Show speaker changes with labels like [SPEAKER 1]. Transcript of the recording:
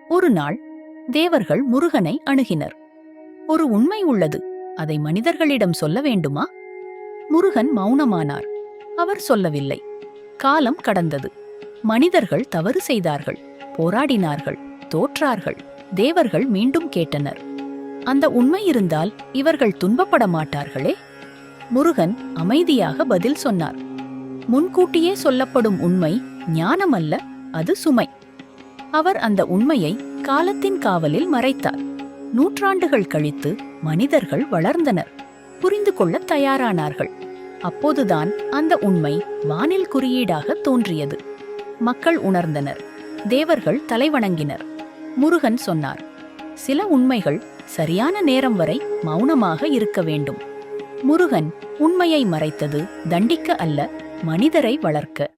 [SPEAKER 1] ஒரு நாள் தேவர்கள் முருகனை அணுகினர். ஒரு உண்மை உள்ளது, அதை மனிதர்களிடம் சொல்ல வேண்டுமா? முருகன் மௌனமானார். அவர் சொல்லவில்லை. காலம் கடந்தது. மனிதர்கள் தவறு செய்தார்கள், போராடினார்கள், தோற்றார்கள். தேவர்கள் மீண்டும் கேட்டனர், அந்த உண்மை இருந்தால் இவர்கள் துன்பப்பட மாட்டார்களே? முருகன் அமைதியாக பதில் சொன்னார், முன்கூட்டியே சொல்லப்படும் உண்மை ஞானமல்ல, அது சுமை. அவர் அந்த உண்மையை காலத்தின் காவலில் மறைத்தார். நூற்றாண்டுகள் கழித்து மனிதர்கள் வளர்ந்தனர், புரிந்து கொள்ள தயாரானார்கள். அப்போதுதான் அந்த உண்மை வானில் குறியீடாக தோன்றியது. மக்கள் உணர்ந்தனர், தேவர்கள் தலைவணங்கினர். முருகன் சொன்னார், சில உண்மைகள் சரியான நேரம் வரை மௌனமாக இருக்க வேண்டும். முருகன் உண்மையை மறைத்தது தண்டிக்க அல்ல, மனிதரை வளர்க்க.